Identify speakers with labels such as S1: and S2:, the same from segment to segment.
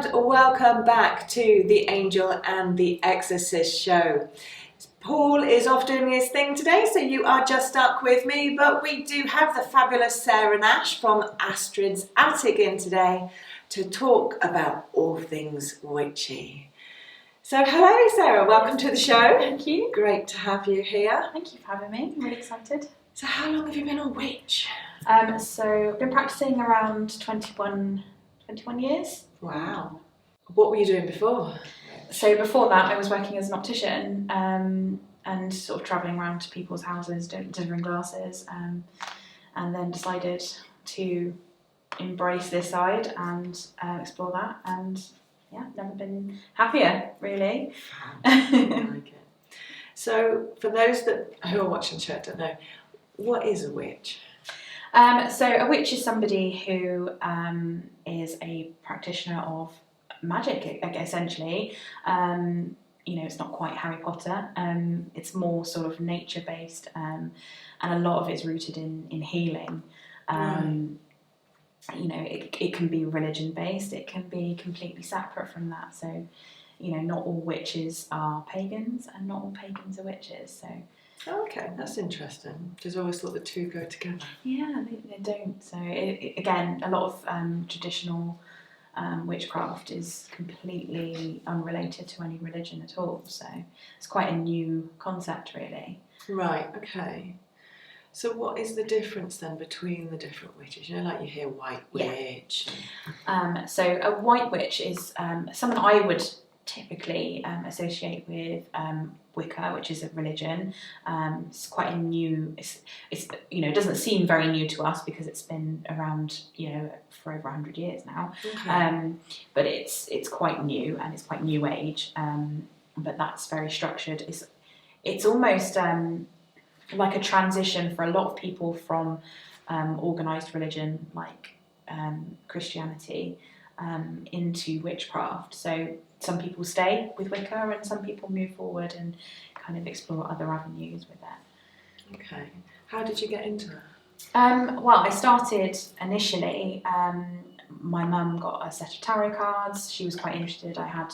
S1: and welcome back to the Angel and the Exorcist show. Paul is off doing his thing today, so you are just stuck with me, but we do have the fabulous Sarah Nash from Astrid's Attic in today to talk about all things witchy. So hello Sarah, welcome to the show.
S2: Thank you.
S1: Great to have you here.
S2: Thank you for having me, I'm really excited.
S1: So how long have you been a witch?
S2: So I've been practising around 21 years.
S1: Wow. What were you doing before?
S2: So before that I was working as an optician and sort of travelling around to people's houses delivering glasses and then decided to embrace this side and explore that, and yeah, never been happier really.
S1: I like it. So for those who are watching the show don't know, what is a witch?
S2: So a witch is somebody who is a practitioner of magic, essentially. It's not quite Harry Potter. It's more sort of nature-based, and a lot of it's rooted in healing. It can be religion-based. It can be completely separate from that. So, not all witches are pagans, and not all pagans are witches. So.
S1: Oh, okay, that's interesting. Because I always thought the two go together.
S2: Yeah, they don't. So again, a lot of traditional witchcraft is completely unrelated to any religion at all. So it's quite a new concept, really. Right.
S1: Okay. So what is the difference then between the different witches? Like you hear white witch.
S2: Yeah. So a white witch is someone I would typically associate with Wicca, which is a religion. It's quite a new. It doesn't seem very new to us because it's been around for over 100 years now. Okay. But it's quite new, and it's quite new age. But that's very structured. It's almost like a transition for a lot of people from organised religion like Christianity into witchcraft. So some people stay with Wicca and some people move forward and kind of explore other avenues with it.
S1: Okay. How did you get into it?
S2: Well, I started initially, my mum got a set of tarot cards. She was quite interested. I had,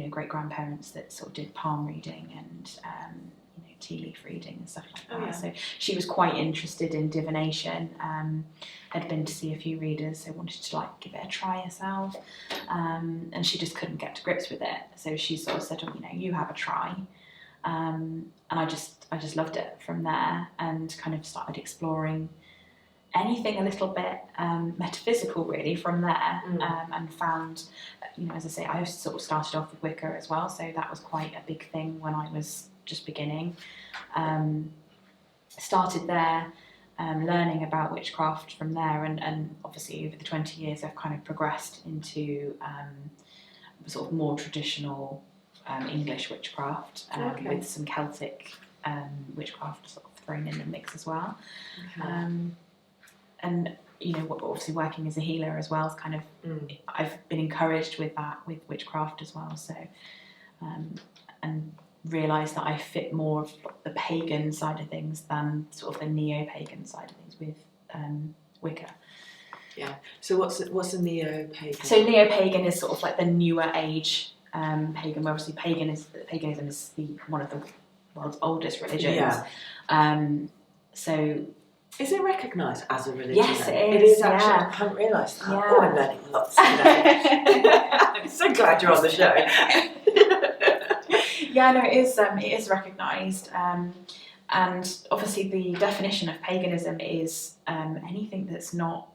S2: great-grandparents that sort of did palm reading and, tea leaf reading and stuff like that. Oh, yeah. So she was quite interested in divination, had been to see a few readers, so wanted to give it a try herself, and she just couldn't get to grips with it. So she sort of said, you have a try, and I just loved it from there, and kind of started exploring anything a little bit metaphysical really from there, and found, as I say, I sort of started off with Wicca as well, so that was quite a big thing when I was just beginning. Started there, learning about witchcraft from there, and obviously over the 20 years I've kind of progressed into sort of more traditional English witchcraft, with some Celtic witchcraft sort of thrown in the mix as well. Okay. And obviously working as a healer as well is kind of I've been encouraged with that, with witchcraft as well. So and realised that I fit more of the pagan side of things than sort of the neo-pagan side of things with Wicca. Yeah.
S1: So what's a neo-pagan?
S2: So neo-pagan is sort of like the newer age pagan. Where obviously paganism is one of the world's oldest religions.
S1: Yeah.
S2: So.
S1: Is it recognised as a religion?
S2: Yes,
S1: then?
S2: it is.
S1: It is actually. Yeah. I hadn't realised that. Yeah. Oh, I'm learning lots today. I'm so glad you're on the show.
S2: Yeah, no, it is recognised, and obviously the definition of paganism is anything that's not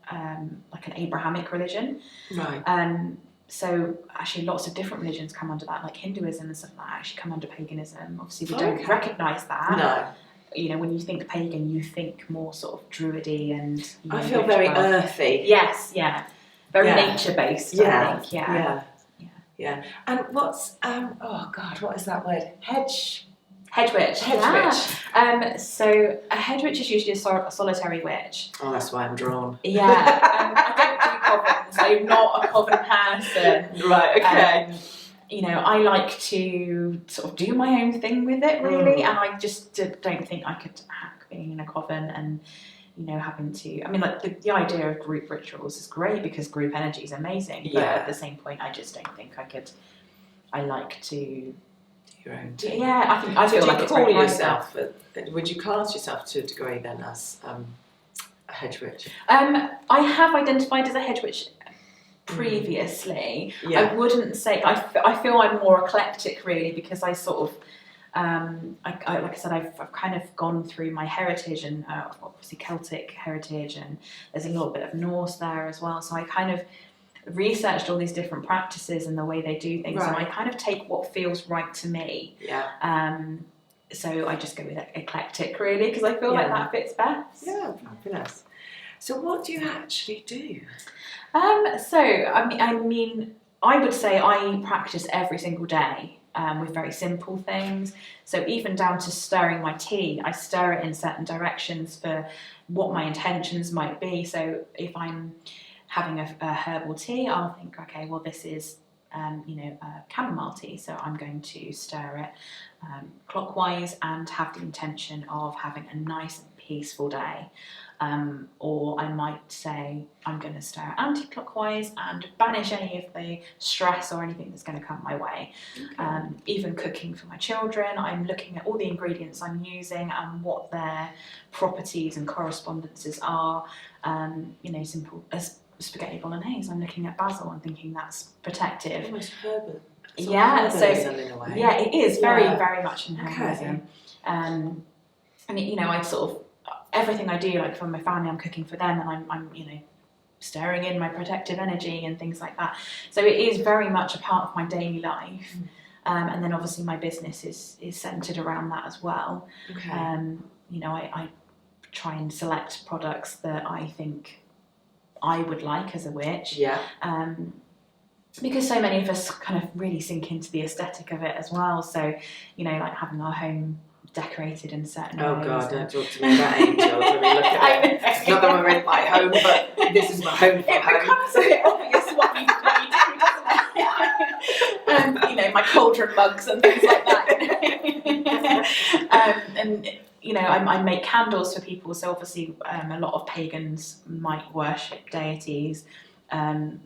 S2: like an Abrahamic religion.
S1: Right.
S2: So actually lots of different religions come under that, like Hinduism and stuff like that actually come under paganism. Obviously we don't recognise that.
S1: No.
S2: When you think pagan, you think more sort of druidy and.
S1: I feel very earthy.
S2: Yes, yeah, very nature-based.
S1: Yeah.
S2: I think. Yeah.
S1: Yeah. And what's what is that word? Hedge
S2: witch.
S1: Yeah.
S2: So a hedge witch is usually a solitary witch.
S1: Oh, that's why I'm drawn.
S2: Yeah. I don't do covens. I'm not a coven person.
S1: Right. Okay.
S2: I like to sort of do my own thing with it, really, and I just don't think I could hack being in a coven and having to, I mean, like the idea of group rituals is great because group energy is amazing, but at the same point I just don't think I like to
S1: your own
S2: thing. Yeah, I feel like it's
S1: call
S2: very
S1: yourself, would you class yourself to a degree then as a hedge witch?
S2: I have identified as a hedge witch previously. I wouldn't say, I feel I'm more eclectic really, because I sort of like I said, I've kind of gone through my heritage and obviously Celtic heritage, and there's a little bit of Norse there as well, so I kind of researched all these different practices and the way they do things, and I kind of take what feels right to me. So I just go with eclectic really, because I feel like that fits best.
S1: Fabulous. So what do you actually do?
S2: So I mean I would say I practice every single day with very simple things. So even down to stirring my tea, I stir it in certain directions for what my intentions might be. So if I'm having a herbal tea, I'll think, okay, well this is a chamomile tea, so I'm going to stir it clockwise and have the intention of having a nice and peaceful day. Or I might say I'm going to stir anti-clockwise and banish any of the stress or anything that's going to come my way. Even cooking for my children, I'm looking at all the ingredients I'm using and what their properties and correspondences are. Simple as spaghetti bolognese, I'm looking at basil and thinking that's protective.
S1: Almost herbal.
S2: Herbalism
S1: in a way.
S2: Yeah, it is very, very much in herbalism. I sort of, everything I do, like for my family, I'm cooking for them, and I'm stirring in my protective energy and things like that. So it is very much a part of my daily life. And then obviously my business is centered around that as well. I try and select products that I think I would like as a witch. Because so many of us kind of really sink into the aesthetic of it as well. So, like having our home decorated in certain ways.
S1: Oh God, don't talk to me about angels. I mean, look at it. It's not that we're in my home, but this is my home.
S2: It becomes a bit obvious what you do, doesn't it? My cauldron mugs and things like that. I make candles for people. So obviously, a lot of pagans might worship deities.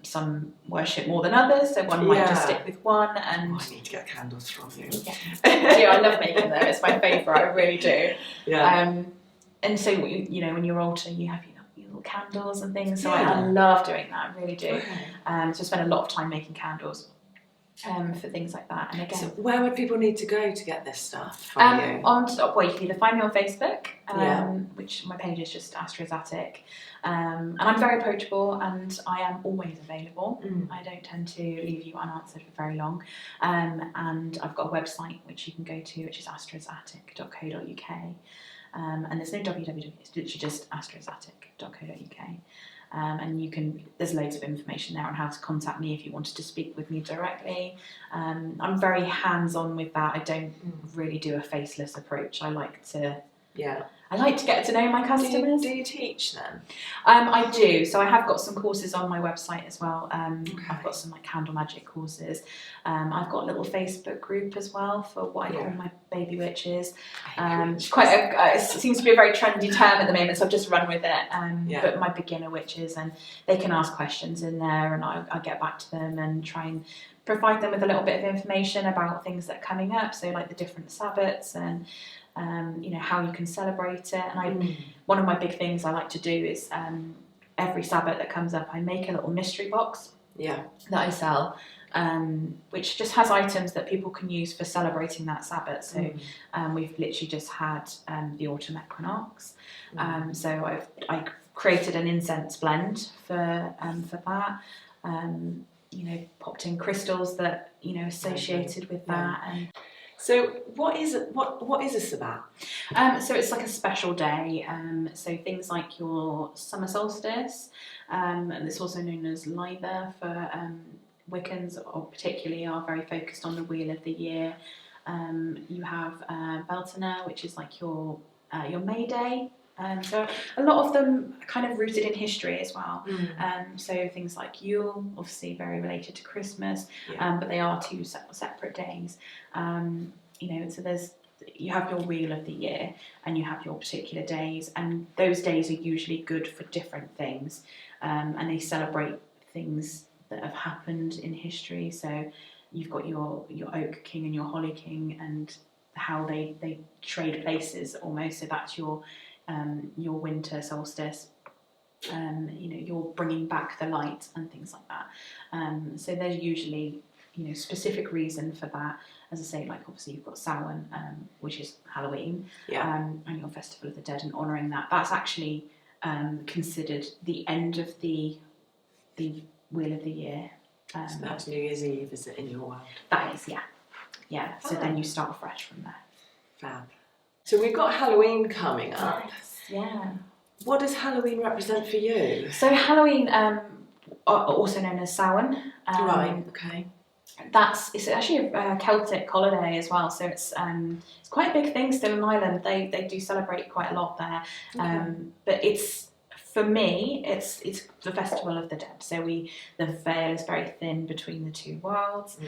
S2: Some worship more than others, so one might just stick with one. And
S1: I need to get candles from you.
S2: I love making them. It's my favourite. I really do. And so when you're altar, you have your little candles and things. So I love doing that. I really do. So I spend a lot of time making candles for things like that. And again,
S1: so where would people need to go to get this stuff from you?
S2: You can either find me on Facebook, which my page is just Astra's Attic. And I'm very approachable and I am always available. I don't tend to leave you unanswered for very long. And I've got a website which you can go to, which is astrasattic.co.uk. And there's no www, it's literally just astrasattic.co.uk. And there's loads of information there on how to contact me if you wanted to speak with me directly. I'm very hands-on with that. I don't really do a faceless approach. I like to get to know my customers.
S1: Do you teach then?
S2: I do. So I have got some courses on my website as well. I've got some candle magic courses. I've got a little Facebook group as well for what I call my baby witches. It seems to be a very trendy term at the moment, so I've just run with it. But my beginner witches, and they can ask questions in there, and I get back to them and try and provide them with a little bit of information about things that are coming up. So like the different Sabbats and how you can celebrate it. And one of my big things I like to do is every Sabbat that comes up, I make a little mystery box that I sell, which just has items that people can use for celebrating that Sabbat. So we've literally just had the autumn equinox. So I've created an incense blend for that. Popped in crystals that associated with that. And
S1: so what is a Sabbat?
S2: So it's like a special day. So things like your summer solstice, and it's also known as Lither for Wiccans, or particularly are very focused on the wheel of the year. You have Beltane, which is like your May Day. So a lot of them are kind of rooted in history as well. So things like Yule, obviously very related to Christmas, but they are two separate days. So there's you have your wheel of the year and you have your particular days, and those days are usually good for different things, and they celebrate things that have happened in history. So you've got your oak king and your holly king, and how they trade places almost. So that's your winter solstice. You're bringing back the light and things like that. So there's usually specific reason for that. As I say, like obviously you've got Samhain, which is Halloween, and your Festival of the Dead, and honouring that. That's actually considered the end of the wheel of the year.
S1: So that's New Year's Eve, is it, in your world?
S2: That is, yeah. So then you start fresh from there.
S1: Fab. So we've got Halloween coming up.
S2: Yes, yeah.
S1: What does Halloween represent for you?
S2: So Halloween, also known as Samhain.
S1: Right. Okay.
S2: It's actually a Celtic holiday as well, so it's quite a big thing still in Ireland. They do celebrate quite a lot there, but for me it's the Festival of the Dead. So the veil is very thin between the two worlds.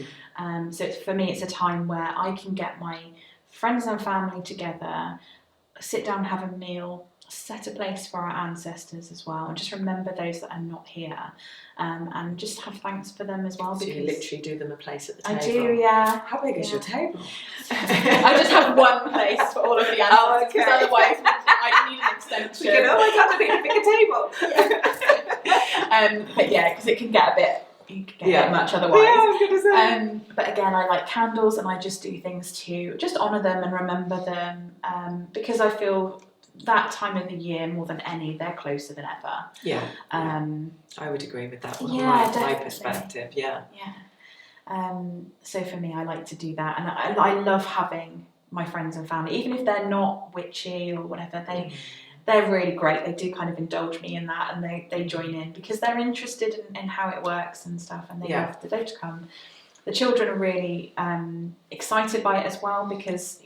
S2: So for me it's a time where I can get my friends and family together, sit down and have a meal, set a place for our ancestors as well, and just remember those that are not here, and just have thanks for them as well.
S1: So you literally do them a place at the table?
S2: I do, yeah.
S1: How big is your table?
S2: I just have one place for all of the ancestors, because otherwise I need an extension.
S1: I can't make a bigger table.
S2: But yeah, because it can get a bit much otherwise.
S1: Yeah, I was going to say.
S2: But again, I like candles, and I just do things to just honour them and remember them, because I feel that time of the year, more than any, they're closer than ever.
S1: Yeah. I would agree with that from my perspective. Yeah.
S2: So for me, I like to do that, and I love having my friends and family, even if they're not witchy or whatever. They're really great. They do kind of indulge me in that, and they join in because they're interested in how it works and stuff, and they love to come. The children are really excited by it as well, because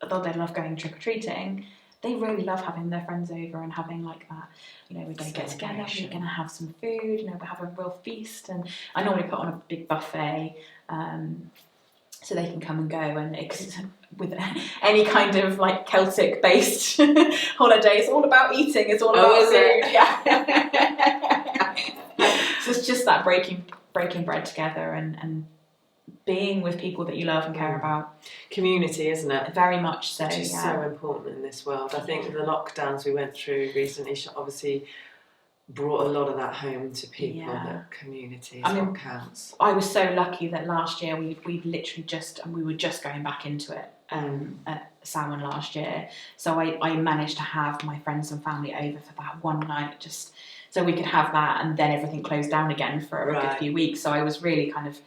S2: although they love going trick or treating, they really love having their friends over and having like that. We're going to get together, we're going to have some food, we'll have a real feast. And I normally put on a big buffet, so they can come and go. And with any kind of like Celtic based holiday, it's all about eating, it's all about food. Yeah. So it's just that breaking bread together and being with people that you love and care about.
S1: Community, isn't it?
S2: Very much so.
S1: Which is so important in this world. I think the lockdowns we went through recently obviously brought a lot of that home to people. That community is what counts.
S2: I was so lucky that last year we literally we were just going back into it at Samhain last year. So I managed to have my friends and family over for that one night, just so we could have that, and then everything closed down again for a good few weeks. So I was really kind of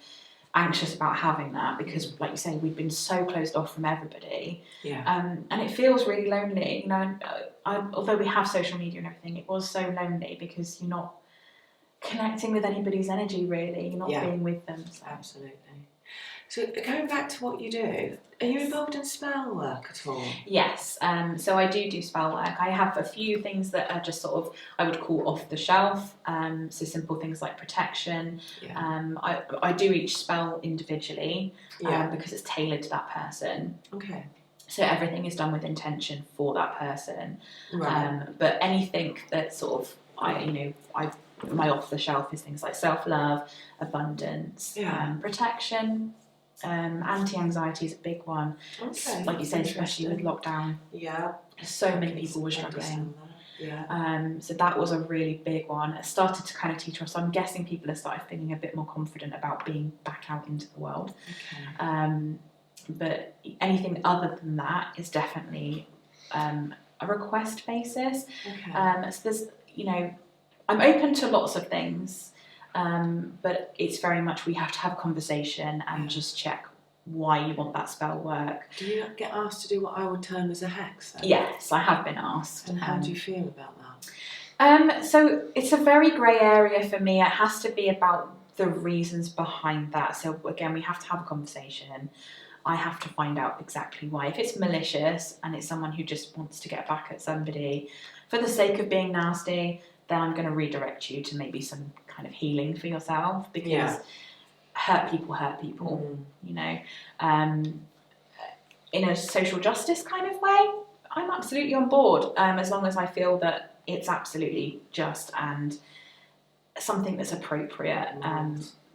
S2: anxious about having that, because like you say, we've been so closed off from everybody, and it feels really lonely, although we have social media and everything, it was so lonely because you're not connecting with anybody's energy, really. You're not being with them. So.
S1: Absolutely. So going back to what you do, are you involved in spell work at all?
S2: Yes, so I do spell work. I have a few things that are just sort of, I would call off the shelf, so simple things like protection. I do each spell individually, because it's tailored to that person.
S1: Okay.
S2: So everything is done with intention for that person.
S1: Right.
S2: But anything that sort of, my off the shelf is things like self-love, abundance, protection. Anti-anxiety is a big one.
S1: Okay.
S2: Like you said, especially with lockdown.
S1: Yeah.
S2: So many people were struggling.
S1: Yeah.
S2: So that was a really big one. It started to kind of teeter off. So I'm guessing people have started feeling a bit more confident about being back out into the world.
S1: Okay.
S2: But anything other than that is definitely a request basis.
S1: Okay.
S2: So there's, I'm open to lots of things. But it's very much we have to have a conversation and just check why you want that spell work.
S1: Do you get asked to do what I would term as a hex then?
S2: Yes, I have been asked.
S1: And how do you feel about that?
S2: So it's a very grey area for me. It has to be about the reasons behind that. So again, we have to have a conversation. I have to find out exactly why. If it's malicious and it's someone who just wants to get back at somebody for the sake of being nasty, then I'm going to redirect you to maybe some kind of healing for yourself, because hurt people, in a social justice kind of way, I'm absolutely on board, as long as I feel that it's absolutely just and something that's appropriate.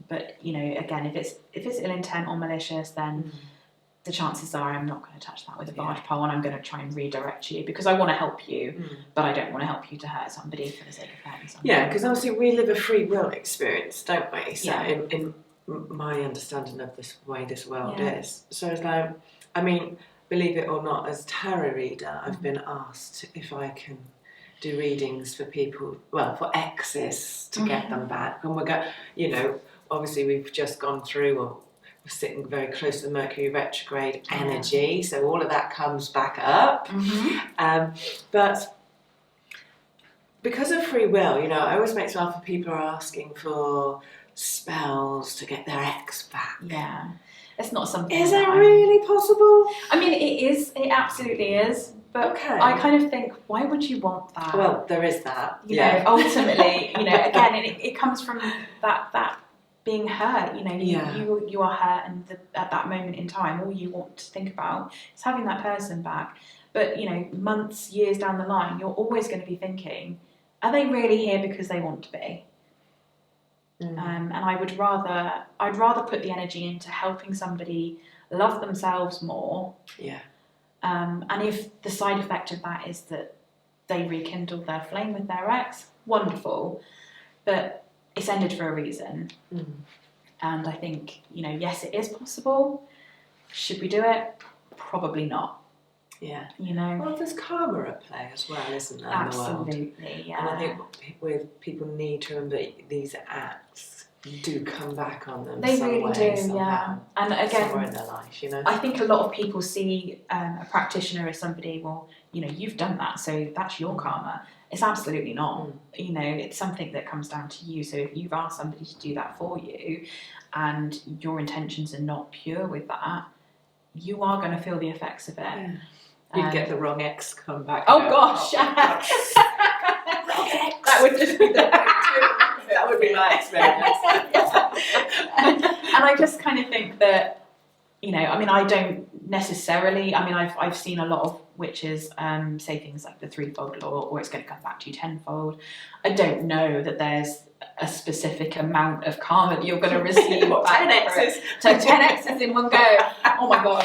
S2: But again, if it's ill intent or malicious, then the chances are I'm not going to touch that with a barge pole, and I'm going to try and redirect you because I want to help you, but I don't want to help you to hurt somebody for the sake of hurting somebody.
S1: Yeah, because obviously we live a free will experience, don't we? So in my understanding of this way this world is. So it's like, I mean, believe it or not, as a tarot reader, I've been asked if I can do readings for people, well, for exes to get them back. And obviously we've just gone through, or we're sitting very close to the Mercury retrograde energy, so all of that comes back up. But because of free will, it always makes me laugh when people are asking for spells to get their ex back.
S2: Yeah, it's not something.
S1: Is it really possible?
S2: I mean, it is. It absolutely is. But I kind of think, why would you want that?
S1: Well, there is that.
S2: You know, ultimately, again, it comes from that being hurt. You are hurt, and at that moment in time, all you want to think about is having that person back. But months, years down the line, you're always going to be thinking, are they really here because they want to be? And I'd rather put the energy into helping somebody love themselves more. Yeah. And if the side effect of that is that they rekindle their flame with their ex, wonderful. But it's ended for a reason. And I think, yes, it is possible. Should we do it? Probably not. Yeah.
S1: Well, there's karma at play as well, isn't there?
S2: Absolutely,
S1: in the world? Yeah. And I think people need to remember these acts do come back on them.
S2: They really do, somehow, and again,
S1: somewhere in their life,
S2: I think a lot of people see a practitioner as somebody. Well, you've done that, so that's your karma. It's absolutely not. It's something that comes down to you. So if you've asked somebody to do that for you, and your intentions are not pure with that, you are going to feel the effects of it. Yeah.
S1: You'd get the wrong ex come back.
S2: Oh gosh! That would just be
S1: that would be my experience.
S2: And I just kind of think that, I don't necessarily. I've seen a lot of witches say things like the threefold law, or it's going to come back to you tenfold. I don't know that there's a specific amount of karma that you're going to receive.
S1: 10 X's.
S2: 10 X's in one go. Oh my god.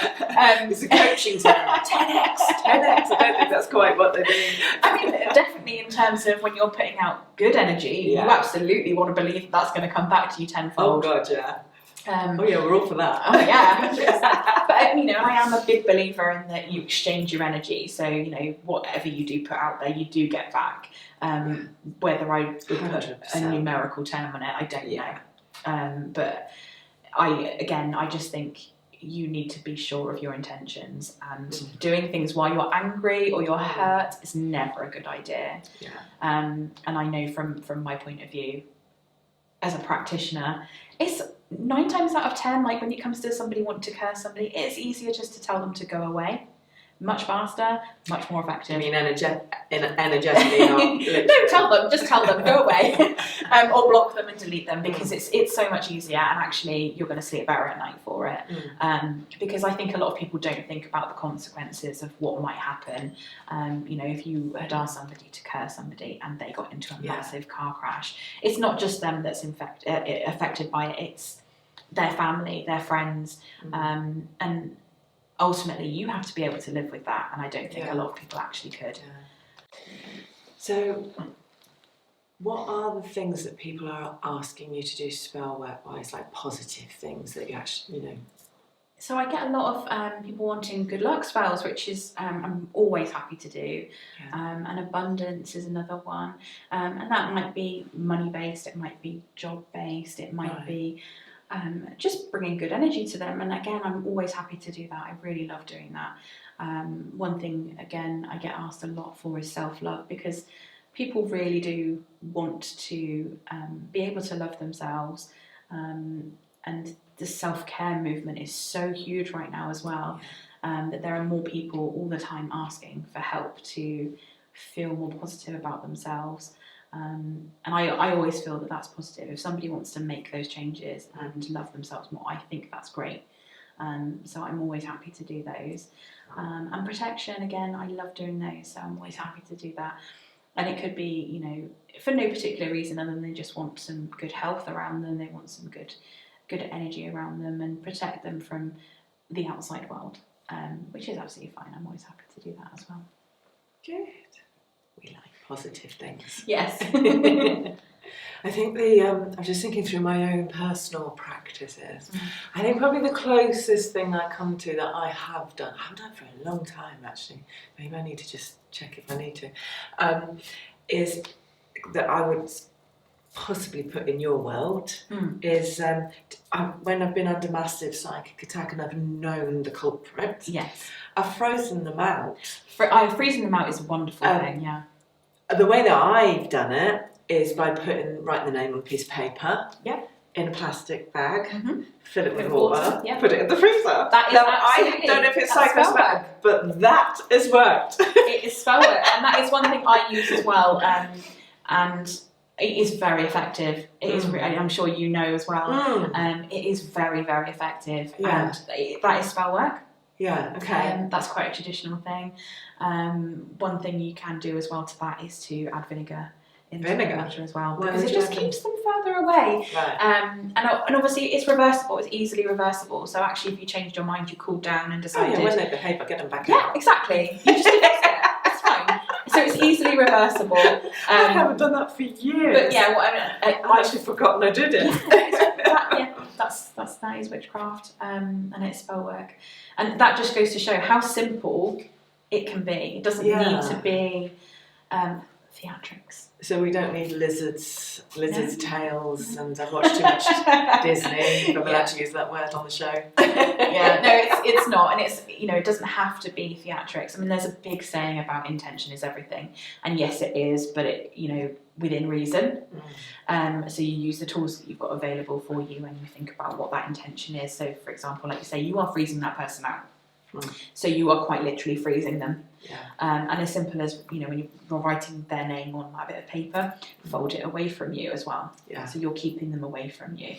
S1: It's a coaching term. 10X. I don't think that's quite what they're doing.
S2: Definitely in terms of when you're putting out good energy, you absolutely want to believe that's going to come back to you tenfold.
S1: Oh god, yeah. We're all for that.
S2: Oh yeah, 100%. But I am a big believer in that you exchange your energy. So whatever you do put out there, you do get back. Whether I would put
S1: 100%.
S2: a numerical term on it, I don't know. But I just think you need to be sure of your intentions, and doing things while you're angry or you're hurt is never a good idea. Yeah. And I know from my point of view, as a practitioner, it's 9 times out of 10, like when it comes to somebody wanting to curse somebody, it's easier just to tell them to go away. Much faster, much more effective.
S1: I mean, energetically, not literally.
S2: No, just tell them, go away. Or block them and delete them, because it's so much easier, and actually you're going to sleep better at night for it. Because I think a lot of people don't think about the consequences of what might happen. If you had asked somebody to curse somebody and they got into a massive car crash, it's not just them that's affected by it, it's their family, their friends, and ultimately you have to be able to live with that, and I don't think a lot of people actually could.
S1: So what are the things that people are asking you to do spell work wise, like positive things that you actually
S2: So I get a lot of people wanting good luck spells, which is I'm always happy to do. And abundance is another one, and that might be money based, it might be job based, it might be just bringing good energy to them. And again, I'm always happy to do that. I really love doing that. One thing, again, I get asked a lot for is self-love, because people really do want to be able to love themselves. And the self-care movement is so huge right now as well, that there are more people all the time asking for help to feel more positive about themselves. And I always feel that that's positive. If somebody wants to make those changes and love themselves more, I think that's great. So I'm always happy to do those. And protection, again, I love doing those, so I'm always happy to do that. And it could be, for no particular reason other than they just want some good health around them, they want some good energy around them and protect them from the outside world, which is absolutely fine. I'm always happy to do that as well.
S1: Good. We like positive things.
S2: Yes.
S1: I think I'm just thinking through my own personal practices. I think probably the closest thing I come to that I haven't done for a long time actually, maybe I need to just check if I need to, is that I would possibly put in your world, is when I've been under massive psychic attack and I've known the culprit,
S2: Yes.
S1: I've frozen them out.
S2: Freezing them out is a wonderful thing, yeah.
S1: The way that I've done it is by writing the name on a piece of paper, in a plastic bag, fill it with water, put it in the freezer.
S2: That is
S1: I don't know if it's psychosomatic, but that has worked.
S2: It is spell work, and that is one thing I use as well, and it is very effective. It is. I'm sure you know as well. It is very, very effective, and that is spell work.
S1: Yeah, okay.
S2: That's quite a traditional thing. One thing you can do as well to that is to add vinegar into the water as well, because it just keeps them further away.
S1: Right.
S2: And obviously it's reversible, it's easily reversible. So actually if you changed your mind, you cooled down and decided...
S1: when they behave, I get them back out.
S2: Yeah, exactly. You just fix it. It's fine. So it's easily reversible.
S1: I haven't done that for years.
S2: But yeah,
S1: I've actually forgotten I did it.
S2: That is witchcraft, and it's spell work. And that just goes to show how simple it can be. It doesn't need to be theatrics.
S1: So we don't need lizards' tails, and I've watched too much Disney, if I'm allowed to use that word on the show.
S2: It's not, and it's, it doesn't have to be theatrics. I mean, there's a big saying about intention is everything, and yes, it is, but it, within reason. So you use the tools that you've got available for you when you think about what that intention is. So, for example, like you say, you are freezing that person out. So you are quite literally freezing them. And as simple as, when you're writing their name on that bit of paper, fold it away from you as well. So you're keeping them away from you.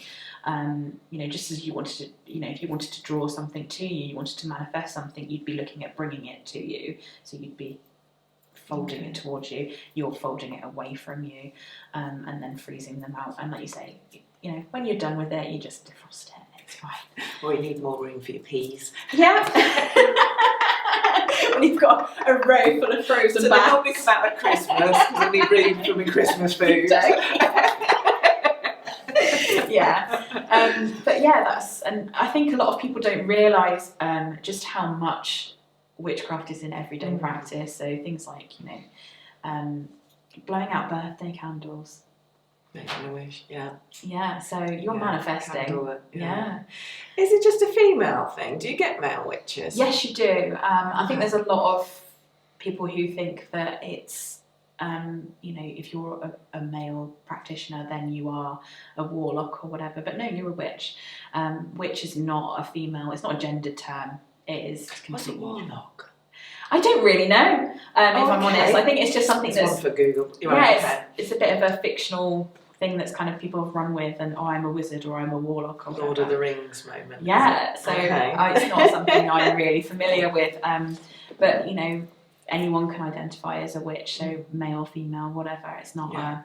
S2: Just as you wanted to, if you wanted to draw something to you, you wanted to manifest something, you'd be looking at bringing it to you. So you'd be folding it towards you, you're folding it away from you, and then freezing them out. And like you say, when you're done with it, you just defrost it. It's fine.
S1: Or you need more room for your peas.
S2: Yeah. When you've got a row full of frozen bags. So
S1: they normally come out at Christmas because I need room for my Christmas food.
S2: But and I think a lot of people don't realise just how much witchcraft is in everyday practice. So things like, blowing out birthday candles.
S1: Making a wish,
S2: Yeah, so you're manifesting.
S1: Candle, Is it just a female thing? Do you get male witches?
S2: Yes, you do. I think there's a lot of people who think that it's, if you're a male practitioner, then you are a warlock or whatever. But no, you're a witch. Witch is not a female. It's not a gendered term. It is completely.
S1: What's a warlock?
S2: I don't really know, if I'm honest. I think it's just something that's...
S1: one for Google.
S2: It's a bit of a fictional thing that's kind of people have run with, and I'm a wizard or I'm a warlock or whatever.
S1: Lord of the Rings moment.
S2: Yeah, so it's not something I'm really familiar with. But, anyone can identify as a witch, so male, female, whatever. It's not a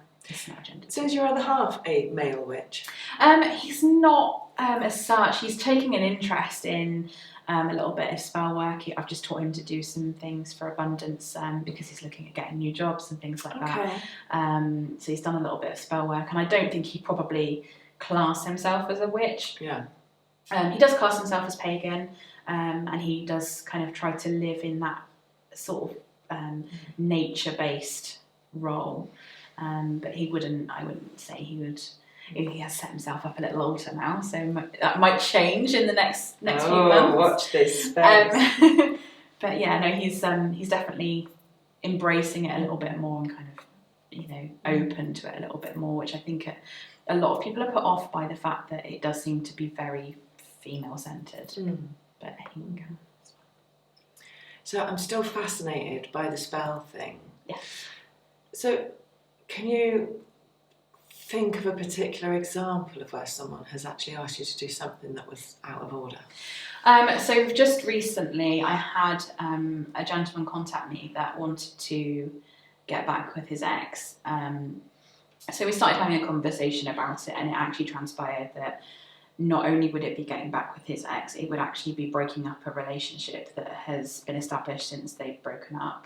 S2: gender.
S1: So is your other half a male witch?
S2: He's not as such. He's taking an interest in a little bit of spell work. I've just taught him to do some things for abundance because he's looking at getting new jobs and things like that. So he's done a little bit of spell work, and I don't think he probably class himself as a witch. He does class himself as pagan, and he does kind of try to live in that sort of nature-based role. But I wouldn't say he would. He has set himself up a little altar now, so that might change in the next few months.
S1: Watch this.
S2: But he's definitely embracing it a little bit more and kind of, open to it a little bit more, which I think a lot of people are put off by the fact that it does seem to be very female-centred. But he can go.
S1: So I'm still fascinated by the spell thing.
S2: Yeah.
S1: So can you think of a particular example of where someone has actually asked you to do something that was out of order?
S2: So just recently I had a gentleman contact me that wanted to get back with his ex. So we started having a conversation about it, and it actually transpired that not only would it be getting back with his ex, it would actually be breaking up a relationship that has been established since they've broken up.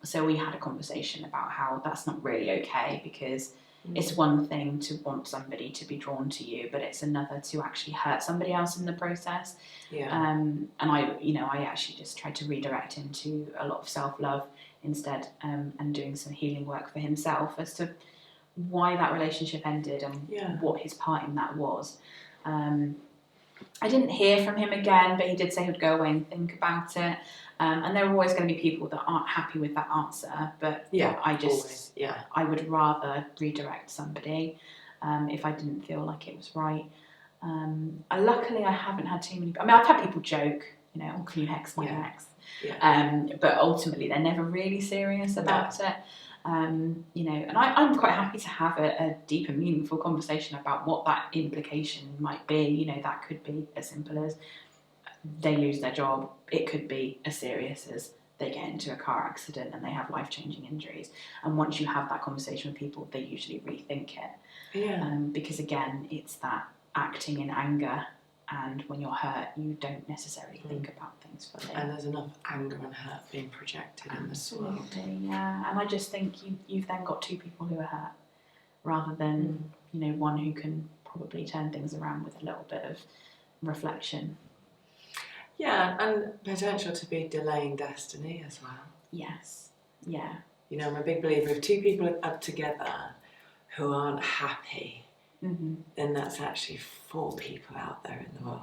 S2: So we had a conversation about how that's not really okay, because it's one thing to want somebody to be drawn to you, but it's another to actually hurt somebody else in the process. And I actually just tried to redirect him to a lot of self-love instead, and doing some healing work for himself as to why that relationship ended and what his part in that was. I didn't hear from him again, but he did say he'd go away and think about it. And there are always going to be people that aren't happy with that answer, but I would rather redirect somebody if I didn't feel like it was right. Luckily, I haven't had too many. I mean, I've had people joke, oh, can you hex my ex? But ultimately, they're never really serious about it. And I'm quite happy to have a deep and meaningful conversation about what that implication might be. That could be as simple as they lose their job. It could be as serious as they get into a car accident and they have life-changing injuries. And once you have that conversation with people, they usually rethink it. Because again, it's that acting in anger, and when you're hurt, you don't necessarily think about things fully.
S1: And there's enough anger and hurt being projected in this world.
S2: Yeah. And I just think you've then got two people who are hurt, rather than one who can probably turn things around with a little bit of reflection.
S1: Yeah, and potential to be delaying destiny as well.
S2: Yes. Yeah.
S1: I'm a big believer if two people are together who aren't happy, then that's actually 4 people out there in the world.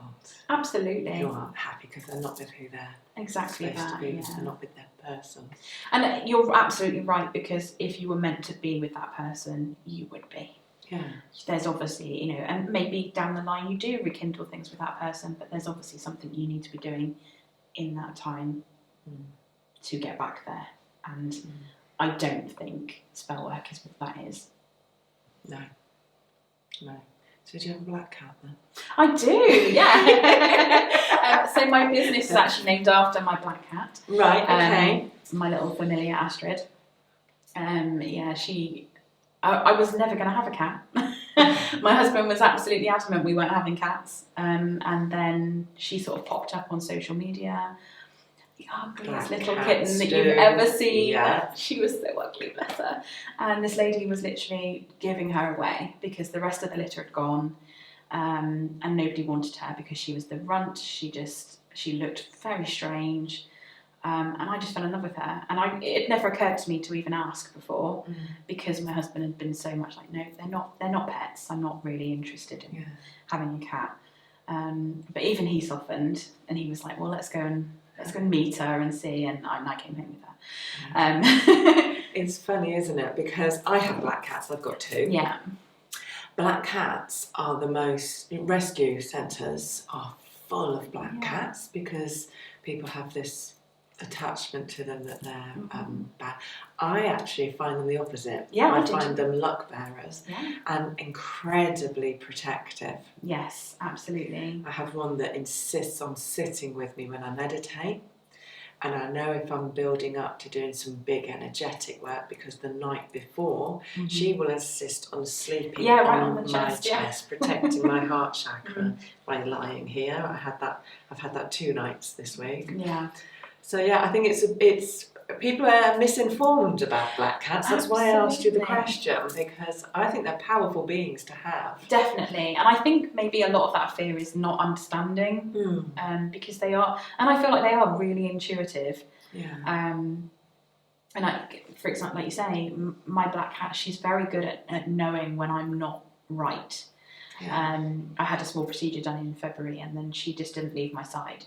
S2: Absolutely.
S1: Who aren't happy because they're not with who they're supposed to be, because they're not with their person.
S2: And you're absolutely right, because if you were meant to be with that person, you would be.
S1: Yeah.
S2: There's obviously, and maybe down the line you do rekindle things with that person, but there's obviously something you need to be doing in that time to get back there. And I don't think spell work is what that is.
S1: No. So do you have a black cat then?
S2: I do, yeah. So my business is actually named after my black cat.
S1: Right, okay.
S2: My little familiar Astrid. I was never going to have a cat. My husband was absolutely adamant we weren't having cats. And then she sort of popped up on social media. The ugliest little kitten that you've ever seen. Yeah. She was so ugly, bless her. And this lady was literally giving her away because the rest of the litter had gone. And nobody wanted her because she was the runt. She looked very strange. And I just fell in love with her. And it never occurred to me to even ask before, because my husband had been so much like, no, they're not pets. I'm not really interested in having a cat. But even he softened, and he was like, well, let's go and meet her and see. And I came home with her.
S1: It's funny, isn't it? Because I have black cats. I've got 2.
S2: Yeah.
S1: Black cats are the most... Rescue centres are full of black cats because people have this attachment to them that they're bad. I actually find them the opposite. I find them luck bearers and incredibly protective.
S2: Yes, absolutely.
S1: I have one that insists on sitting with me when I meditate, and I know if I'm building up to doing some big energetic work, because the night before she will insist on sleeping on my chest, protecting my heart chakra by lying here. I've had that 2 nights this week.
S2: Yeah.
S1: So I think it's people are misinformed about black cats. That's why I asked you the question, because I think they're powerful beings to have.
S2: Definitely, and I think maybe a lot of that fear is not understanding, because they are, and I feel like they are really intuitive. Yeah. And for example, like you say, my black cat, she's very good at knowing when I'm not right. Yeah. I had a small procedure done in February, and then she just didn't leave my side.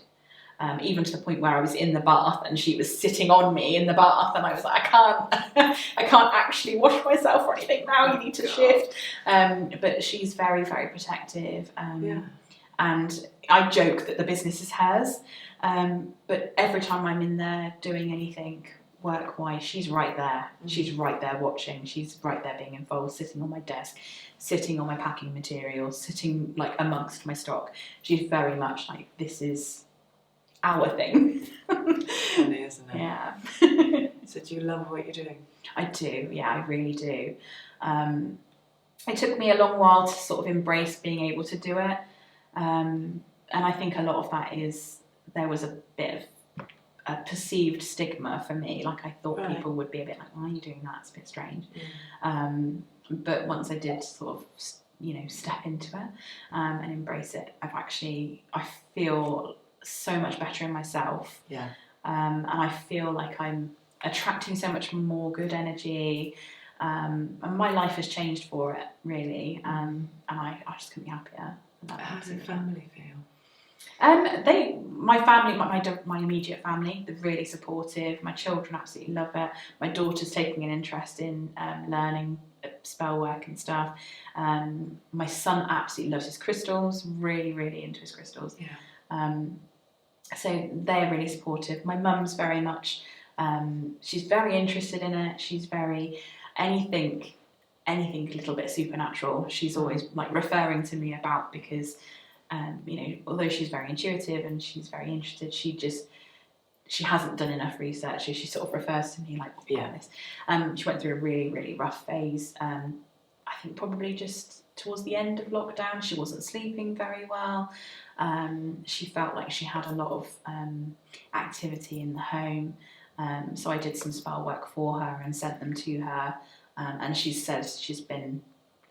S2: Even to the point where I was in the bath and she was sitting on me in the bath, and I was like, I can't actually wash myself or anything now, you need to shift. But she's very, very protective. And I joke that the business is hers. But every time I'm in there doing anything, work-wise, she's right there. She's right there watching. She's right there being involved, sitting on my desk, sitting on my packing materials, sitting like amongst my stock. She's very much like, this is our thing.
S1: Funny, isn't it?
S2: Yeah.
S1: So do you love what you're doing?
S2: I do, yeah, I really do. It took me a long while to sort of embrace being able to do it. And I think a lot of that is, there was a bit of a perceived stigma for me. Like, I thought people would be a bit like, why are you doing that? It's a bit strange. But once I did sort of, step into it and embrace it, I feel so much better in myself.
S1: Yeah.
S2: And I feel like I'm attracting so much more good energy. And my life has changed for it, really. And I just couldn't be happier.
S1: How does your family feel?
S2: My family, my immediate family, they're really supportive. My children absolutely love it. My daughter's taking an interest in learning spell work and stuff. My son absolutely loves his crystals, really, really into his crystals.
S1: Yeah.
S2: So they're really supportive. My mum's very much, she's very interested in it. She's very, anything a little bit supernatural, she's always like referring to me about, because although she's very intuitive and she's very interested, she hasn't done enough research. So she sort of refers to me like, this. She went through a really, really rough phase. I think probably just towards the end of lockdown, she wasn't sleeping very well. She felt like she had a lot of activity in the home. So I did some spell work for her and sent them to her. And she says she's been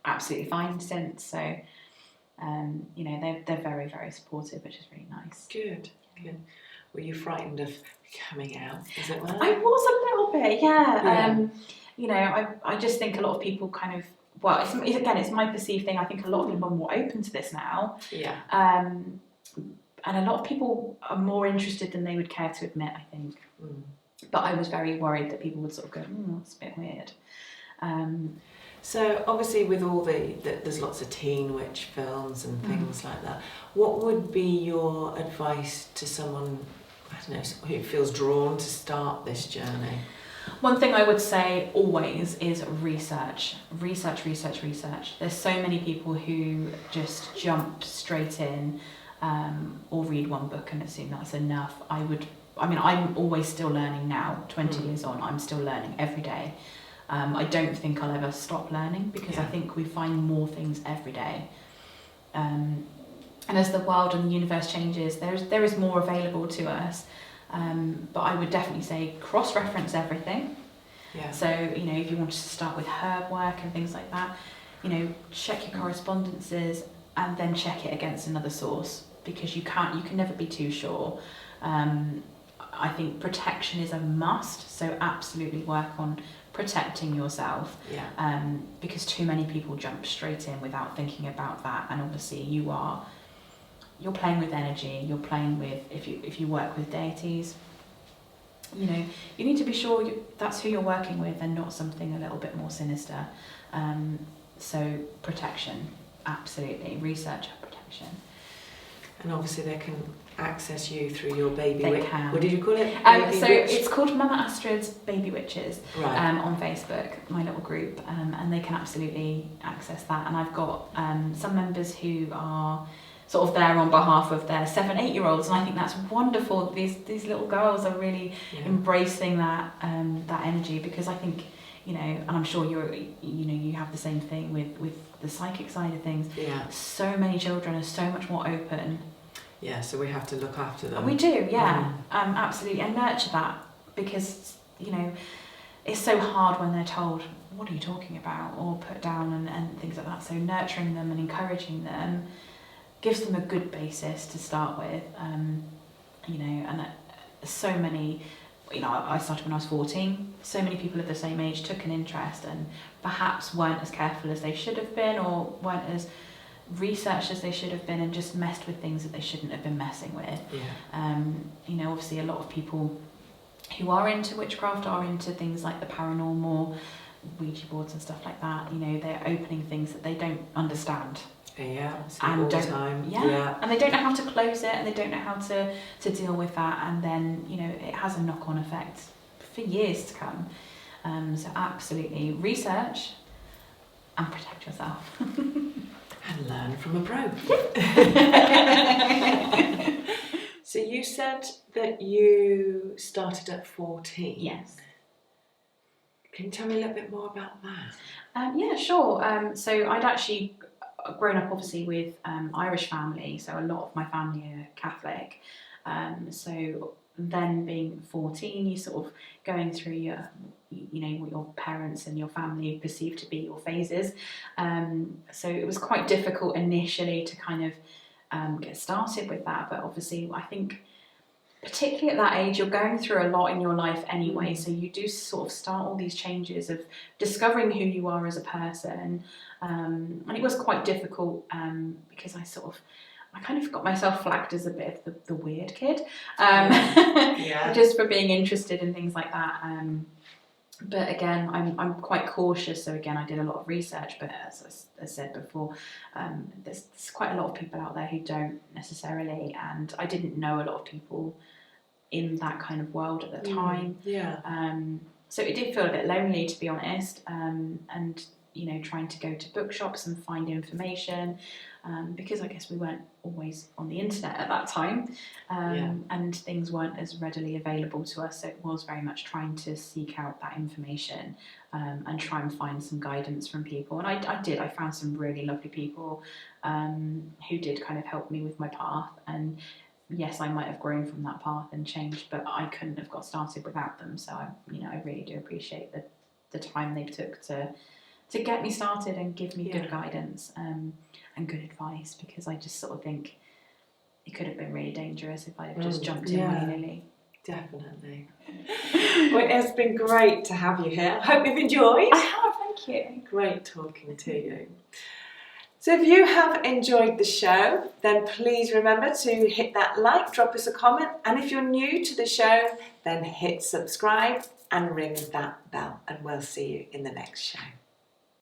S2: absolutely fine since. So, they're very, very supportive, which is really nice.
S1: Good. Were you frightened of coming out, as it were?
S2: I was a little bit, yeah. I just think a lot of people kind of, it's my perceived thing. I think a lot of people are more open to this now.
S1: Yeah.
S2: And a lot of people are more interested than they would care to admit, I think. But I was very worried that people would sort of go, that's a bit weird.
S1: So obviously with all there's lots of teen witch films and things like that. What would be your advice to someone, I don't know, who feels drawn to start this journey?
S2: One thing I would say always is research. There's so many people who just jump straight in or read one book and assume that's enough. I'm always still learning now, 20 years on, I'm still learning every day. I don't think I'll ever stop learning, because I think we find more things every day. And as the world and the universe changes, there is more available to us. But I would definitely say cross-reference everything.
S1: Yeah.
S2: So, if you wanted to start with herb work and things like that, check your correspondences and then check it against another source, because you can never be too sure. I think protection is a must, so absolutely work on protecting yourself.
S1: Yeah.
S2: Because too many people jump straight in without thinking about that, and obviously you're playing with energy. You're playing with, if you work with deities, you need to be sure that's who you're working with and not something a little bit more sinister. So protection, absolutely. Research protection.
S1: And obviously they can access you through your baby
S2: They
S1: witch.
S2: can.
S1: What did you call it?
S2: It's called Mama Astrid's Baby Witches,
S1: right.
S2: On Facebook, my little group, and they can absolutely access that. And I've got some members who are sort of there on behalf of their 7-8-year-olds, and I think that's wonderful. These little girls are really embracing that energy, because I think, and I'm sure you have the same thing with the psychic side of things.
S1: Yeah.
S2: So many children are so much more open.
S1: Yeah, so we have to look after them.
S2: We do, yeah, absolutely, and nurture that, because it's so hard when they're told, "What are you talking about?" or put down and things like that. So nurturing them and encouraging them gives them a good basis to start with. And so many, I started when I was 14. So many people of the same age took an interest and perhaps weren't as careful as they should have been, or weren't as researched as they should have been, and just messed with things that they shouldn't have been messing with.
S1: Yeah.
S2: Obviously a lot of people who are into witchcraft are into things like the paranormal, Ouija boards and stuff like that. They're opening things that they don't understand.
S1: Yeah,
S2: and
S1: all the time.
S2: Yeah, and they don't know how to close it, and they don't know how to deal with that, and then it has a knock-on effect for years to come. So absolutely research and protect yourself.
S1: And learn from a pro. So you said that you started at 14.
S2: Yes.
S1: Can you tell me a little bit more about that?
S2: Yeah, sure. So I'd actually grown up obviously with Irish family, so a lot of my family are Catholic. So then being 14, you're sort of going through your, what your parents and your family perceive to be your phases. So it was quite difficult initially to kind of get started with that, but obviously I think particularly at that age, you're going through a lot in your life anyway, so you do sort of start all these changes of discovering who you are as a person, and it was quite difficult because I kind of got myself flagged as a bit of the weird kid, just for being interested in things like that. But again, I'm quite cautious, so again I did a lot of research, but as I said before, there's quite a lot of people out there who don't necessarily, and I didn't know a lot of people in that kind of world at the time. So it did feel a bit lonely, to be honest, and trying to go to bookshops and find information, because I guess we weren't always on the internet at that time, and things weren't as readily available to us, so it was very much trying to seek out that information and try and find some guidance from people, and I found some really lovely people who did kind of help me with my path, and yes, I might have grown from that path and changed, but I couldn't have got started without them, so I really do appreciate the time they took to get me started and give me good guidance and good advice, because I just sort of think it could have been really dangerous if I had just jumped in willy-nilly.
S1: Definitely. Well, it's been great to have you here. I hope you've enjoyed.
S2: I have, thank you.
S1: Great talking to you. So if you have enjoyed the show, then please remember to hit that like, drop us a comment, and if you're new to the show, then hit subscribe and ring that bell, and we'll see you in the next show.